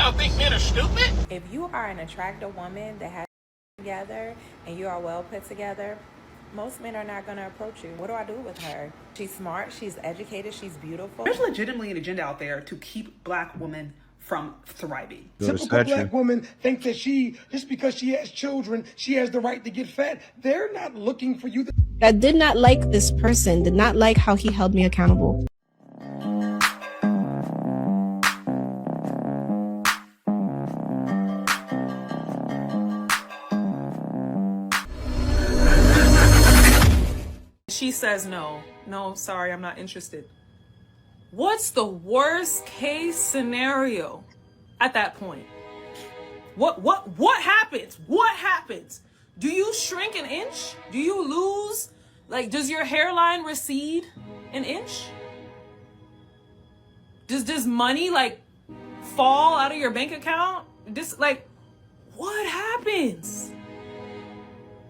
y'all think men are stupid? If you are an attractive woman that has together and you are well put together, most men are not going to approach you. What do I do with her? She's smart, she's educated, she's beautiful. There's legitimately an agenda out there to keep black women from thriving. Typical black women think that just because she has children, she has the right to get fat. They're not looking for you. I did not like this person, did not like how he held me accountable. She says no, sorry, I'm not interested. What's the worst case scenario at that point? What happens? What happens? Do you shrink an inch? Do you lose? Like, does your hairline recede an inch? Does money like fall out of your bank account? What happens?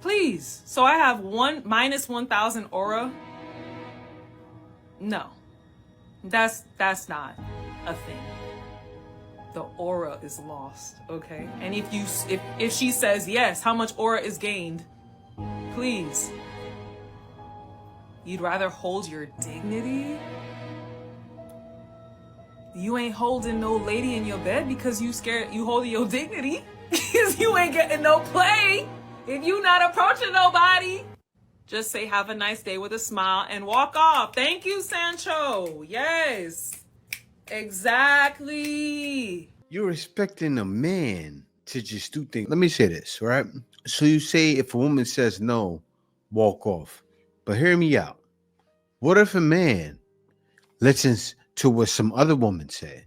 Please. So I have minus 1,000 aura. No, that's not a thing. The aura is lost, okay? And if she says yes, how much aura is gained? Please. You'd rather hold your dignity? You ain't holding no lady in your bed because you scared you holding your dignity because you ain't getting no play. If you not approaching nobody, just say have a nice day with a smile and walk off. Thank you, Sancho. Yes, exactly. You're expecting a man to just do things. Let me say this, right? So you say if a woman says no, walk off. But hear me out. What if a man listens to what some other woman said?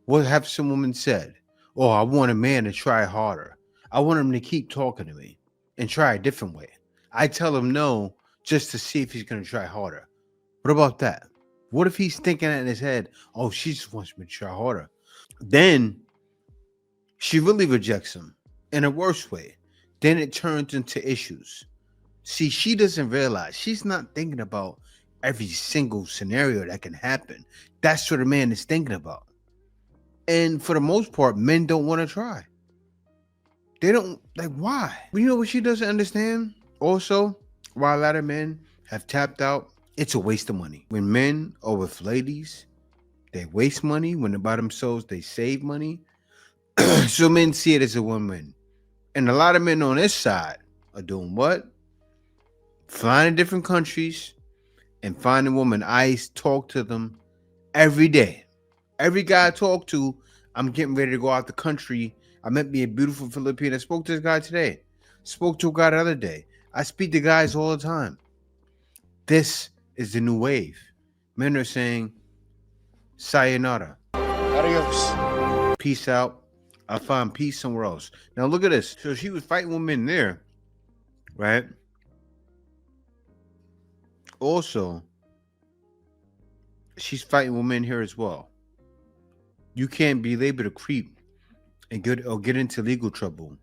What have some women said? Oh, I want a man to try harder. I want him to keep talking to me and try a different way. I tell him no just to see if he's going to try harder. What about that? What if he's thinking in his head, oh, she just wants me to try harder? Then she really rejects him in a worse way. Then it turns into issues. See, she doesn't realize she's not thinking about every single scenario that can happen. That's what a man is thinking about. And for the most part, men don't want to try. They don't, why? You know what she doesn't understand? Also, why a lot of men have tapped out, it's a waste of money. When men are with ladies, they waste money. When they're by themselves, they save money. So men see it as a win-win. And a lot of men on this side are doing what? Flying to different countries and finding women. I talk to them every day. Every guy I talk to, I'm getting ready to go out the country. I met me a beautiful Filipino. I spoke to this guy today. Spoke to a guy the other day. I speak to guys all the time. This is the new wave. Men are saying, sayonara. Adios. Peace out. I'll find peace somewhere else. Now look at this. So she was fighting women there, right? Also, she's fighting women here as well. You can't be labeled a creep and get into legal trouble.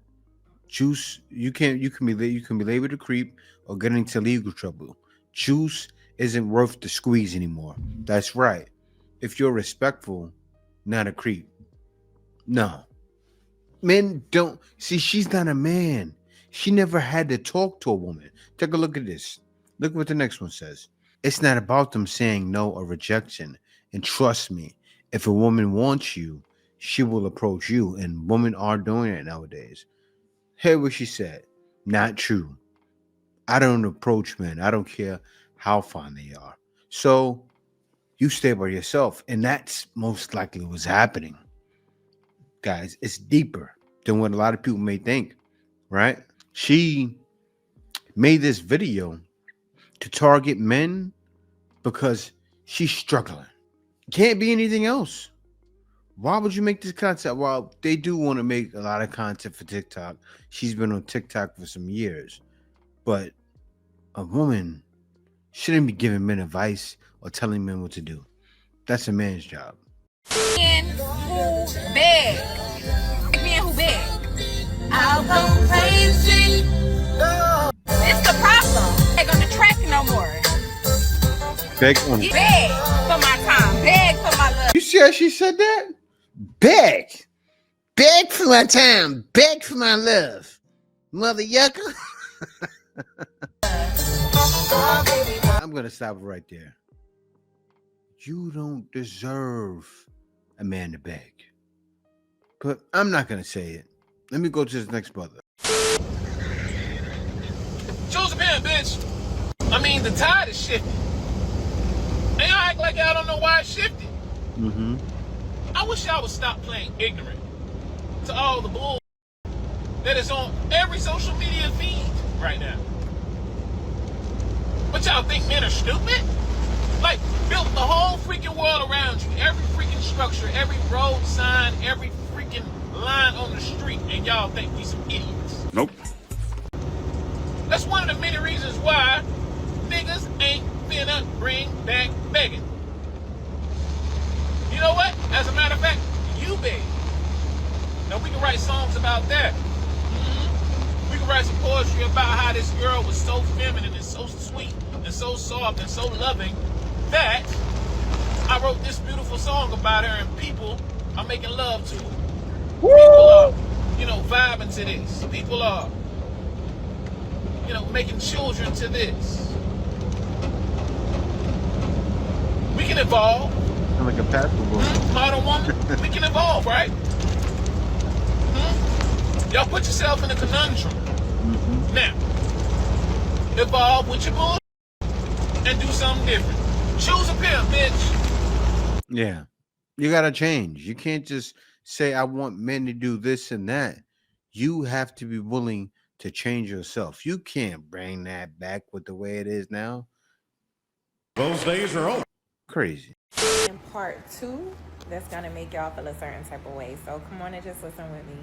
Juice, you can be labeled a creep or get into legal trouble. Juice isn't worth the squeeze anymore. That's right. If you're respectful, not a creep. No. Men don't see, she's not a man. She never had to talk to a woman. Take a look at this. Look what the next one says. It's not about them saying no or rejection. And trust me, if a woman wants you, she will approach you. And women are doing it nowadays. Hear what she said. Not true. I don't approach men. I don't care how fine they are. So you stay by yourself. And that's most likely what's happening. Guys, it's deeper than what a lot of people may think, right? She made this video to target men because she's struggling. Can't be anything else. Why would you make this content? Well, they do want to make a lot of content for TikTok. She's been on TikTok for some years. But a woman shouldn't be giving men advice or telling men what to do. That's a man's job. Men who beg. Men who beg. I'll go crazy. It's the problem. Beg on the track no more. Beg on. Beg for my time. Beg for my love. You see how she said that? Beg. Beg for my time. Beg for my love. Mother yucker. I'm going to stop it right there. You don't deserve a man to beg. But I'm not going to say it. Let me go to this next brother. Choose a pen, bitch. I mean, the tide is shifting. And y'all act like y'all don't know why it shifted. Mm-hmm. I wish y'all would stop playing ignorant to all the bull that is on every social media feed right now. But y'all think men are stupid? Like, built the whole freaking world around you. Every freaking structure, every road sign, every freaking line on the street. And y'all think we some idiots. Nope. That's one of the many reasons why niggas ain't finna bring back begging. You know what? As a matter of fact, you beg. Now we can write songs about that. We can write some poetry about how this girl was so feminine and so sweet and so soft and so loving that I wrote this beautiful song about her and people are making love to her. People are, vibing to this. People are, making children to this. We can evolve. I'm like a passport. Modern woman, we can evolve, right? Y'all put yourself in a conundrum. Now, evolve with your bull and do something different. Choose a pimp, bitch. Yeah. You got to change. You can't just say, I want men to do this and that. You have to be willing to change yourself. You can't bring that back with the way it is now. Those days are over. Crazy. In part 2, that's going to make y'all feel a certain type of way. So come on and just listen with me.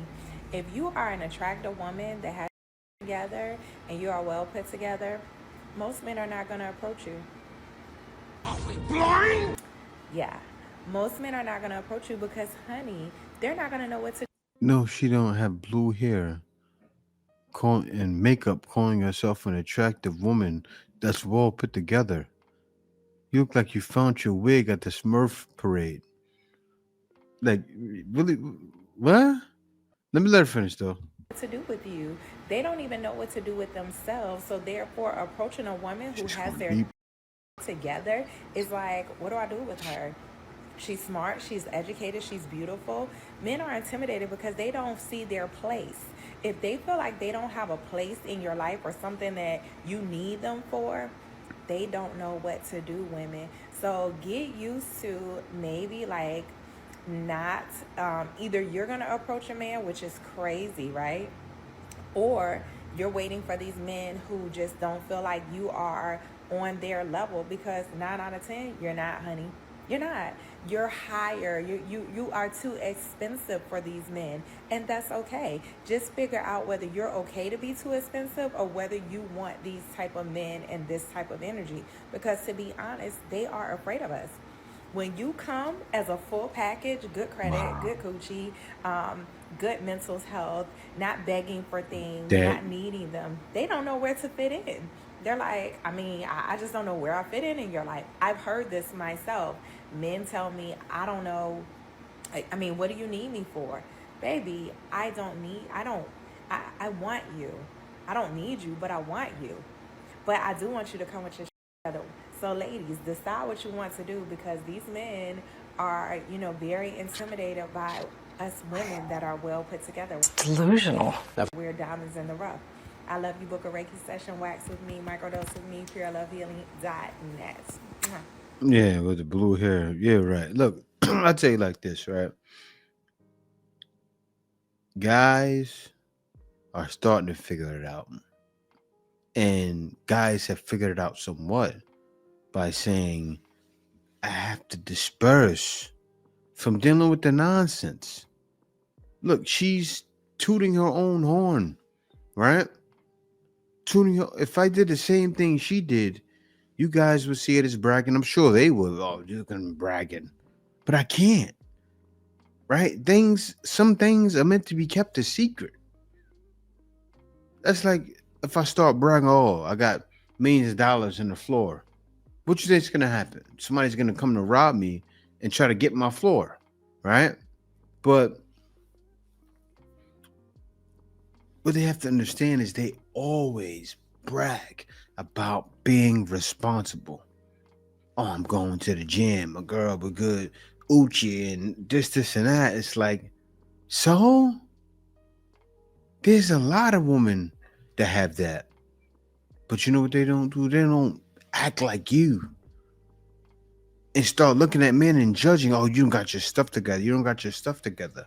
If you are an attractive woman that has together and you are well put together, most men are not going to approach you. Are we blind? Yeah. Most men are not going to approach you because, honey, they're not going to know what to do. No, she don't have blue hair and makeup calling herself an attractive woman that's well put together. You look like you found your wig at the Smurf parade. Like, really? What? Let me let her finish, though. To do with you. They don't even know what to do with themselves. So therefore, approaching a woman who has their together is like, what do I do with her? She's smart, she's educated, she's beautiful. Men are intimidated because they don't see their place. If they feel like they don't have a place in your life or something that you need them for, they don't know what to do, women. So get used to maybe like not, either you're going to approach a man, which is crazy, right? Or you're waiting for these men who just don't feel like you are on their level, because 9 out of 10, you're not, honey. You're not. You're higher. You are too expensive for these men, and that's okay. Just figure out whether you're okay to be too expensive or whether you want these type of men and this type of energy, because to be honest, they are afraid of us. When you come as a full package, good credit, good coochie, good mental health, not begging for things, not needing them, they don't know where to fit in. They're like, I just don't know where I fit in your life. I've heard this myself. Men tell me, I don't know. What do you need me for? Baby, I want you. I don't need you, but I want you. But I do want you to come with your shit together. So ladies, decide what you want to do, because these men are, very intimidated by us women that are well put together. Delusional. We're diamonds in the rough. I love you. Book a Reiki session, wax with me, microdose with me, purelovehealing.net. Yeah, with the blue hair. Yeah, right. Look, I'll tell you like this, right? Guys are starting to figure it out. And guys have figured it out somewhat by saying, I have to disperse from dealing with the nonsense. Look, she's tooting her own horn, right? If I did the same thing she did, you guys would see it as bragging. I'm sure they would. Oh, you're gonna be bragging, but I can't. Right? Some things are meant to be kept a secret. That's like if I start bragging, oh, I got millions of dollars in the floor. What you think's gonna happen? Somebody's gonna come to rob me and try to get my floor, right? But What they have to understand is they always brag about being responsible. Oh, I'm going to the gym, a girl with good Uchi and this and that. It's like, so there's a lot of women that have that. But you know what they don't do? They don't act like you and start looking at men and judging. Oh, you don't got your stuff together. You don't got your stuff together.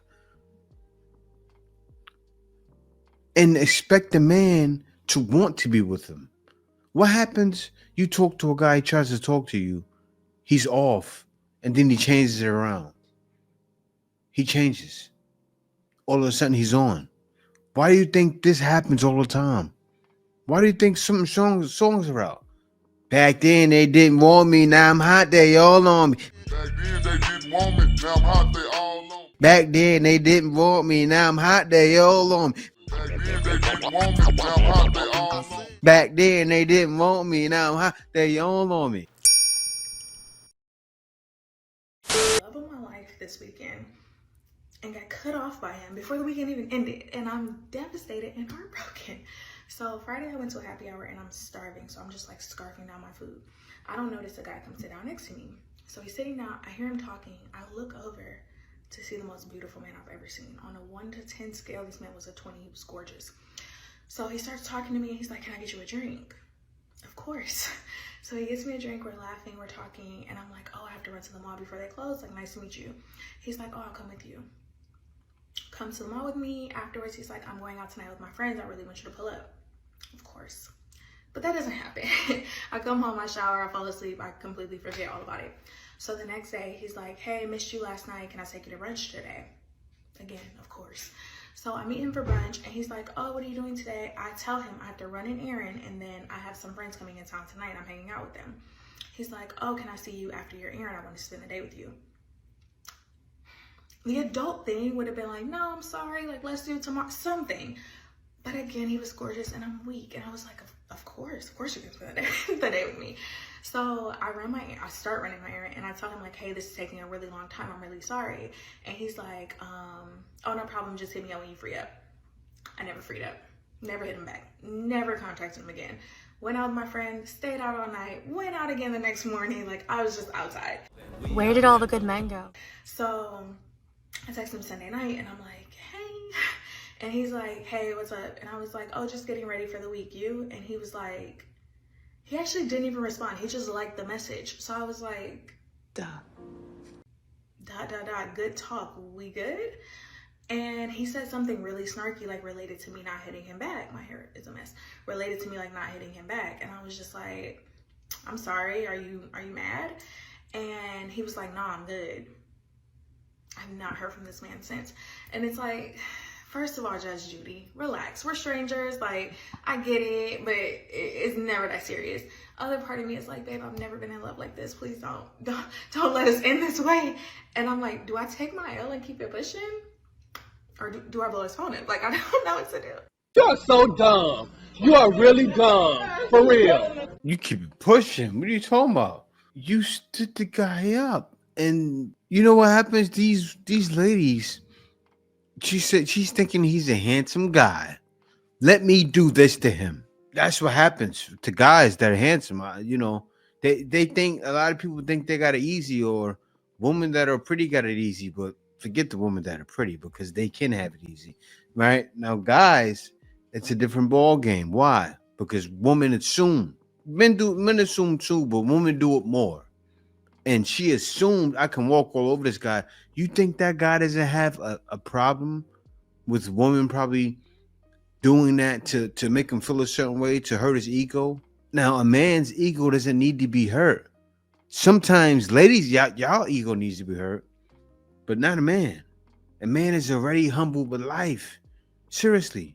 And expect the man to want to be with them. What happens? You talk to a guy, he tries to talk to you. He's off. And then he changes it around. He changes. All of a sudden he's on. Why do you think this happens all the time? Why do you think some songs are out? Back then they didn't want me, now I'm hot, they all on me. Back then they didn't want me, now I'm hot, they all on me. Back then they didn't want me, now I'm hot, they all on me. Back then they didn't want me, now I'm hot, they all on me. Back then they didn't want me, now I'm hot, they all on me. Love of my life this weekend and got cut off by him before the weekend even ended, and I'm devastated and heartbroken. So Friday I went to a happy hour and I'm starving, so I'm just like scarfing down my food. I don't notice a guy come sit down next to me. So he's sitting down, I hear him talking, I look over to see the most beautiful man I've ever seen. On a 1 to 10 scale, this man was a 20, he was gorgeous. So he starts talking to me and he's like, can I get you a drink? Of course. So he gets me a drink, we're laughing, we're talking, and I'm like, oh, I have to run to the mall before they close, like, nice to meet you. He's like, oh, I'll come with you. Come to the mall with me. Afterwards, he's like, I'm going out tonight with my friends, I really want you to pull up. Of course. But that doesn't happen. I come home, I shower, I fall asleep, I completely forget all about it. So the next day, he's like, hey, missed you last night, can I take you to brunch today? Again, of course. So I meet him for brunch and he's like, oh, what are you doing today? I tell him I have to run an errand and then I have some friends coming in town tonight. I'm hanging out with them. He's like, oh, can I see you after your errand? I want to spend the day with you. The adult thing would have been like, no, I'm sorry. Like, let's do tomorrow, something. But again, he was gorgeous and I'm weak. And I was like, of course you can spend the day with me. So I start running my errand and I tell him like, hey, this is taking a really long time. I'm really sorry. And he's like, oh, no problem. Just hit me up when you free up. I never freed up. Never hit him back. Never contacted him again. Went out with my friend, stayed out all night, went out again the next morning. Like, I was just outside. Where did all the good men go? So I text him Sunday night and I'm like, hey. And he's like, hey, what's up? And I was like, oh, just getting ready for the week. You? And he was like, he actually didn't even respond. He just liked the message. So I was like, duh. ... Good talk. We good? And he said something really snarky, like related to me not hitting him back. My hair is a mess. Related to me like not hitting him back. And I was just like, I'm sorry. Are you mad? And he was like, nah, I'm good. I've not heard from this man since. And it's like, first of all, Judge Judy, relax. We're strangers. Like, I get it, but it's never that serious. Other part of me is like, babe, I've never been in love like this. Please don't let us end this way. And I'm like, do I take my L and keep it pushing? Or do I blow his phone up? Like, I don't know what to do. You're so dumb. You are really dumb. For real. You keep it pushing. What are you talking about? You stood the guy up. And you know what happens? These ladies, she said she's thinking he's a handsome guy. Let me do this to him. That's what happens to guys that are handsome. You know, they think, a lot of people think they got it easy, or women that are pretty got it easy, but forget the women that are pretty, because they can have it easy, right? Now, guys, it's a different ball game. Why? Because women assume. Men assume too, but women do it more. And she assumed I can walk all over this guy. You think that guy doesn't have a problem with women probably doing that to make him feel a certain way, to hurt his ego? Now, a man's ego doesn't need to be hurt. Sometimes, ladies, y'all ego needs to be hurt, but not a man. A man is already humbled with life. Seriously.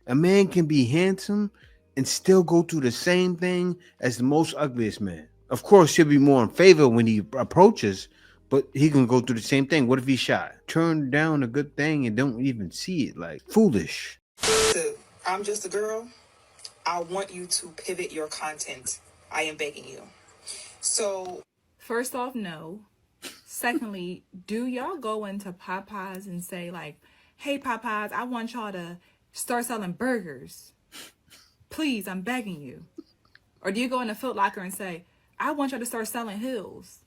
A man can be handsome and still go through the same thing as the most ugliest man. Of course, he'll be more in favor when he approaches, but he can go through the same thing. What if he's shy? Turn down a good thing and don't even see it. Like, foolish. I'm just a girl. I want you to pivot your content. I am begging you. So, first off, no. Secondly, do y'all go into Popeyes and say like, hey Popeyes, I want y'all to start selling burgers? Please, I'm begging you. Or do you go in the Foot Locker and say, I want y'all to start selling heels?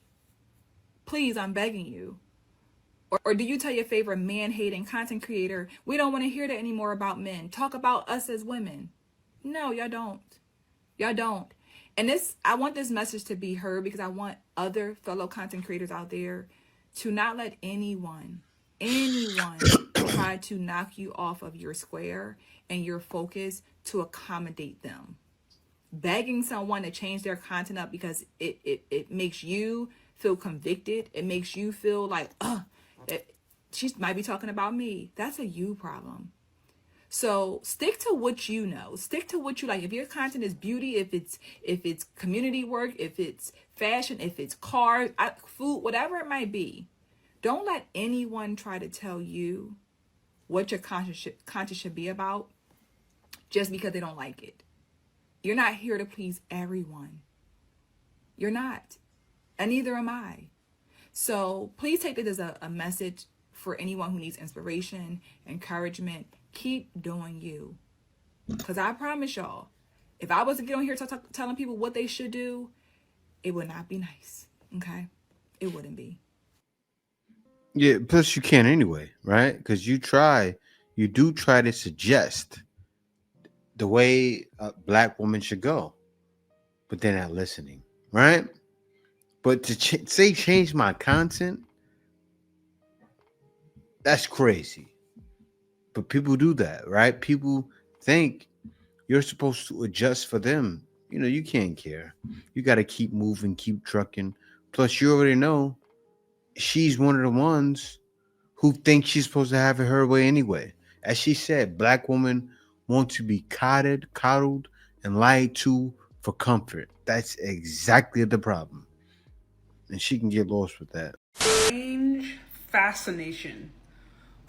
Please, I'm begging you. Or do you tell your favorite man-hating content creator, we don't want to hear that anymore about men. Talk about us as women. No, y'all don't. Y'all don't. And I want this message to be heard because I want other fellow content creators out there to not let anyone try to knock you off of your square and your focus to accommodate them. Begging someone to change their content up because it makes you feel convicted. It makes you feel like, she might be talking about me. That's a you problem. So stick to what you know. Stick to what you like. If your content is beauty, if it's community work, if it's fashion, if it's cars, food, whatever it might be, don't let anyone try to tell you what your content should be about just because they don't like it. You're not here to please everyone. You're not. And neither am I. So please take this as a message for anyone who needs inspiration, encouragement. Keep doing you. Because I promise y'all, if I was to get on here telling people what they should do, it would not be nice. Okay? It wouldn't be. Yeah, plus you can't anyway, right? Because you do try to suggest the way a black woman should go, but they're not listening, right? But to change my content, that's crazy. But people do that, right? People think you're supposed to adjust for them. You know, you can't care. You got to keep moving, keep trucking. Plus, you already know she's one of the ones who thinks she's supposed to have it her way anyway. As she said, black women want to be coddled, and lied to for comfort. That's exactly the problem. And she can get lost with that. Strange fascination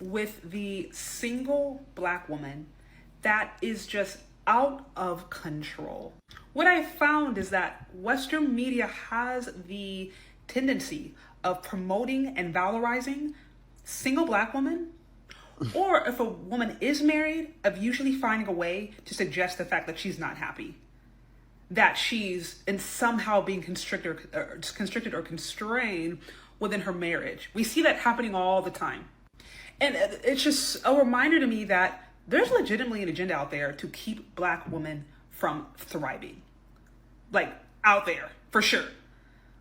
with the single black woman that is just out of control. What I found is that Western media has the tendency of promoting and valorizing single black women, or if a woman is married, of usually finding a way to suggest the fact that she's not happy, that she's in somehow being constricted or constrained within her marriage. We see that happening all the time. And it's just a reminder to me that there's legitimately an agenda out there to keep black women from thriving. Like, out there, for sure.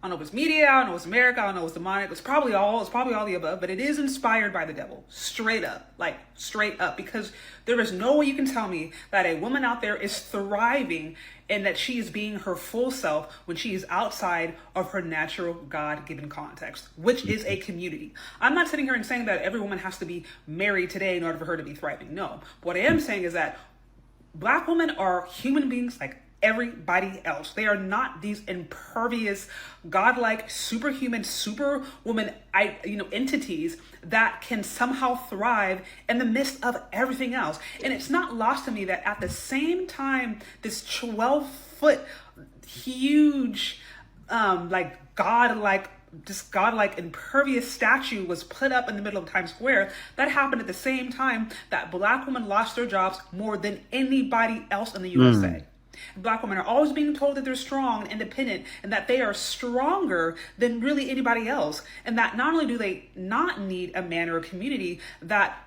I don't know if it's media, I don't know if it's America, I don't know if it's demonic, it's probably all the above, but it is inspired by the devil, straight up, because there is no way you can tell me that a woman out there is thriving and that she is being her full self when she is outside of her natural God-given context, which is a community. I'm not sitting here and saying that every woman has to be married today in order for her to be thriving. No, what I am saying is that black women are human beings like everybody else. They are not these impervious, godlike, superhuman, superwoman, entities that can somehow thrive in the midst of everything else. And it's not lost to me that at the same time, this 12-foot huge, godlike impervious statue was put up in the middle of Times Square, that happened at the same time that black women lost their jobs more than anybody else in the USA. Black women are always being told that they're strong and independent and that they are stronger than really anybody else. And that not only do they not need a man or a community, that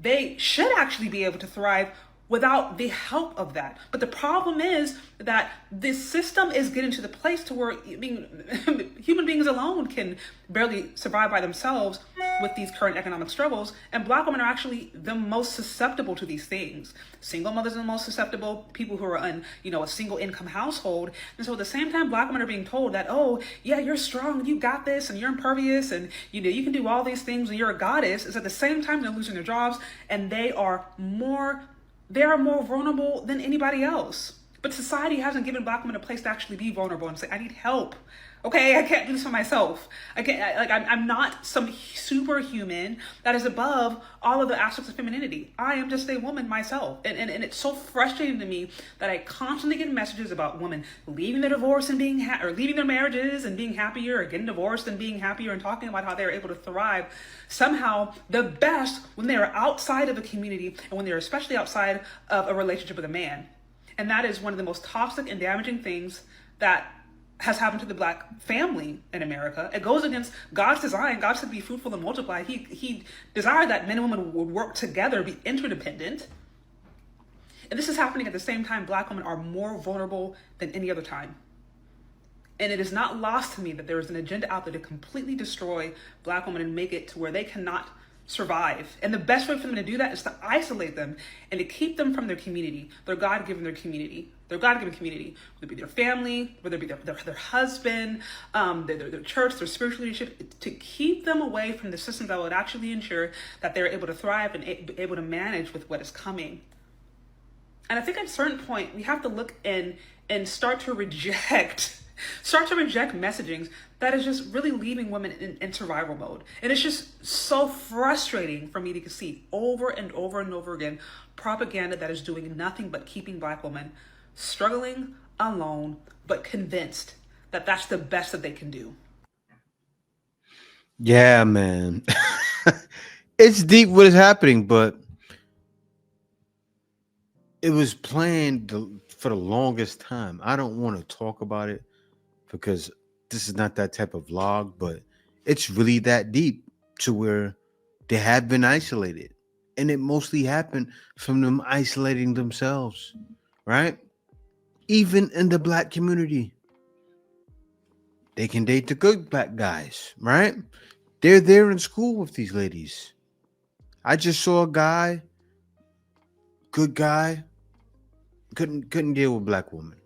they should actually be able to thrive without the help of that. But the problem is that this system is getting to the place to where human beings alone can barely survive by themselves with these current economic struggles. And black women are actually the most susceptible to these things. Single mothers are the most susceptible, people who are in, a single income household. And so at the same time, black women are being told that, oh, yeah, you're strong, you got this, and you're impervious, and you can do all these things, and you're a goddess. Is at the same time they're losing their jobs, and they are more vulnerable than anybody else. But society hasn't given black women a place to actually be vulnerable and say, I need help. Okay, I can't do this for myself. I'm not some superhuman that is above all of the aspects of femininity. I am just a woman myself. And it's so frustrating to me that I constantly get messages about women leaving their divorce and being or leaving their marriages and being happier, or getting divorced and being happier, and talking about how they're able to thrive somehow the best when they're outside of a community, and when they're especially outside of a relationship with a man. And that is one of the most toxic and damaging things that has happened to the black family in America. It goes against God's design. God said be fruitful and multiply. He desired that men and women would work together, be interdependent. And this is happening at the same time black women are more vulnerable than any other time. And it is not lost to me that there is an agenda out there to completely destroy black women and make it to where they cannot survive. And the best way for them to do that is to isolate them and to keep them from their community, their God-given community, whether it be their family, whether it be their husband, their church, their spiritual leadership, to keep them away from the systems that would actually ensure that they're able to thrive and able to manage with what is coming. And I think at a certain point, we have to look and start to reject messagings that is just really leaving women in survival mode. And it's just so frustrating for me to see over and over and over again propaganda that is doing nothing but keeping black women struggling alone, but convinced that that's the best that they can do. Yeah, man. It's deep what is happening, but it was planned for the longest time. I don't want to talk about it because this is not that type of vlog, but it's really that deep to where they have been isolated. And it mostly happened from them isolating themselves, right? Even in the black community. They can date the good black guys, right? They're there in school with these ladies. I just saw a guy, good guy, couldn't deal with black woman.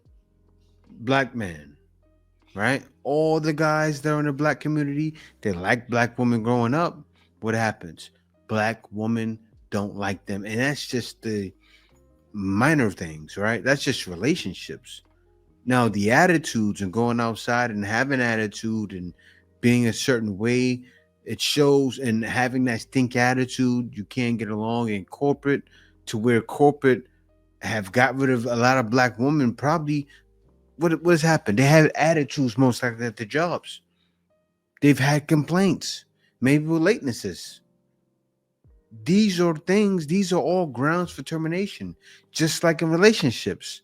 Black man, right? All the guys that are in the black community, they like black women growing up. What happens? Black women don't like them. And that's just the minor things, right? That's just relationships. Now, the attitudes and going outside and having attitude and being a certain way, it shows, and having that stink attitude, you can't get along in corporate, to where corporate have got rid of a lot of black women. Probably what's happened? They have attitudes most likely at the jobs. They've had complaints, maybe with latenesses. These are all grounds for termination, just like in relationships.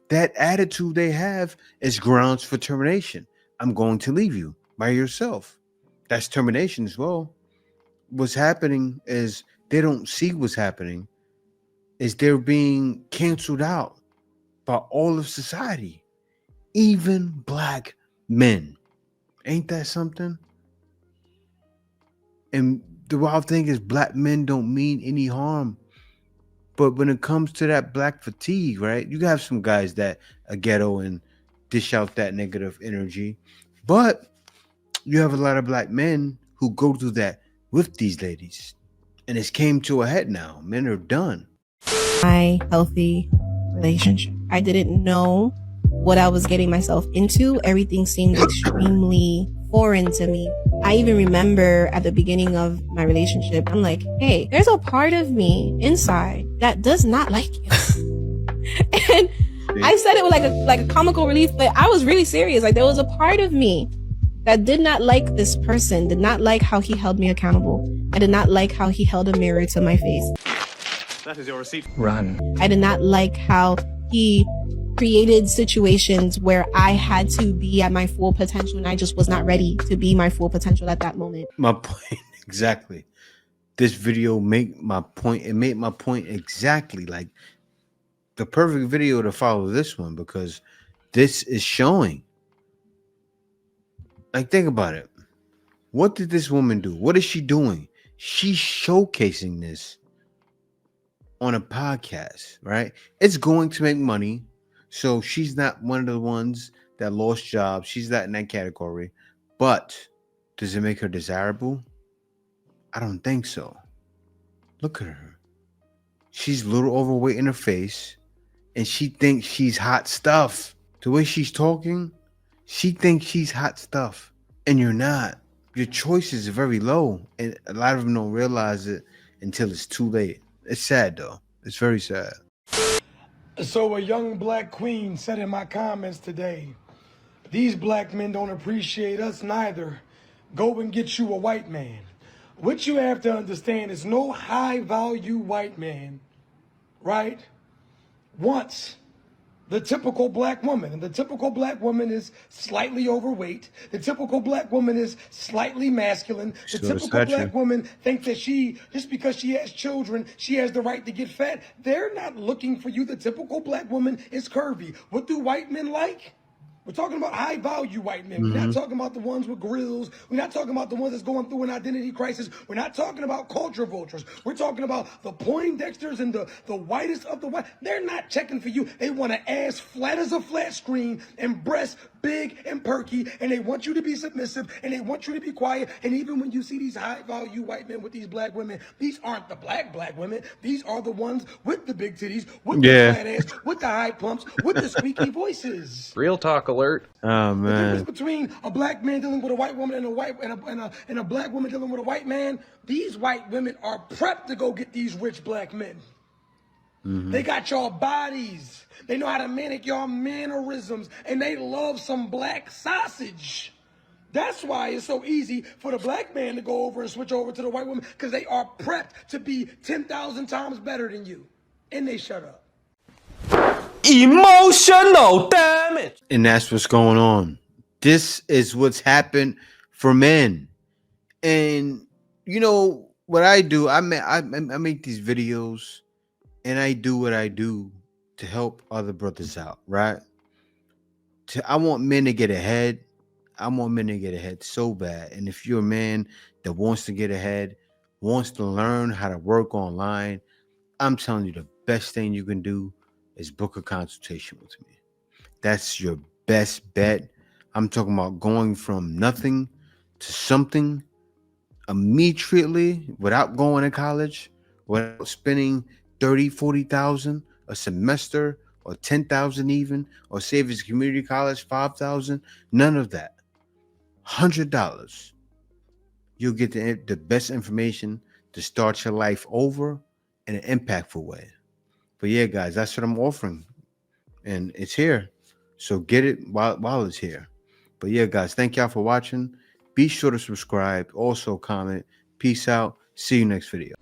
That attitude they have is grounds for termination. I'm going to leave you by yourself. That's termination as well. What's happening is they don't see what's happening, is they're being canceled out by all of society, even black men. Ain't that something? And the wild thing is black men don't mean any harm. But when it comes to that black fatigue, right? You have some guys that are ghetto and dish out that negative energy. But you have a lot of black men who go through that with these ladies. And it's came to a head now. Men are done. My healthy relationship. I didn't know what I was getting myself into. Everything seemed extremely foreign to me. I even remember at the beginning of my relationship, I'm like, hey, there's a part of me inside that does not like you. And I said it with like a comical relief, but I was really serious. Like, there was a part of me that did not like this person, did not like how he held me accountable. I did not like how he held a mirror to my face. That is your receipt. Run. I did not like how he created situations where I had to be at my full potential, and I just was not ready to be my full potential at that moment. My point, exactly. This video made my point. It made my point exactly. Like the perfect video to follow this one, because this is showing. Like, think about it. What did this woman do? What is she doing? She's showcasing this on a podcast, right? It's going to make money. So she's not one of the ones that lost jobs. She's not in that category. But does it make her desirable? I don't think so. Look at her. She's a little overweight in her face. and she thinks she's hot stuff. The way she's talking, she thinks she's hot stuff, and you're not. Your choices are very low, and a lot of them don't realize it until it's too late. It's sad though. It's very sad. So a young black queen said in my comments today, these black men don't appreciate us neither. Go and get you a white man. What you have to understand is no high value white man, right, wants the typical black woman. And the typical black woman is slightly overweight. The typical black woman is slightly masculine. The typical black woman thinks that just because she has children, she has the right to get fat. They're not looking for you. The typical black woman is curvy. What do white men like? We're talking about high value white men. We're not talking about the ones with grills. We're not talking about the ones that's going through an identity crisis. We're not talking about culture vultures. We're talking about the Poindexters and the whitest of the white. They're not checking for you. They want an ass flat as a flat screen and breasts big and perky, and they want you to be submissive, and they want you to be quiet. And even when you see these high value white men with these black women, these aren't the black women. These are the ones with the big titties, with the flat ass, with the high pumps, with the squeaky voices. Real talk alert. Oh The man. difference between a black man dealing with a white woman and a black woman dealing with a white man, these white women are prepped to go get these rich black men. They got your bodies. They know how to mimic your mannerisms, and they love some black sausage. That's why it's so easy for the black man to go over and switch over to the white woman, because they are prepped to be 10,000 times better than you. And they shut up. Emotional damage. And that's what's going on. This is what's happened for men. And you know what I do? I make these videos, and I do what I do to help other brothers out, right? I want men to get ahead. I want men to get ahead so bad. And if you're a man that wants to get ahead, wants to learn how to work online, I'm telling you, the best thing you can do is book a consultation with me. That's your best bet. I'm talking about going from nothing to something immediately without going to college, without spending 30, 40,000 a semester, or 10,000 even, or save his community college 5,000. None of that. $100. You'll get the best information to start your life over in an impactful way. But yeah, guys, that's what I'm offering, and it's here. So get it while it's here. But yeah, guys, thank y'all for watching. Be sure to subscribe. Also comment. Peace out. See you next video.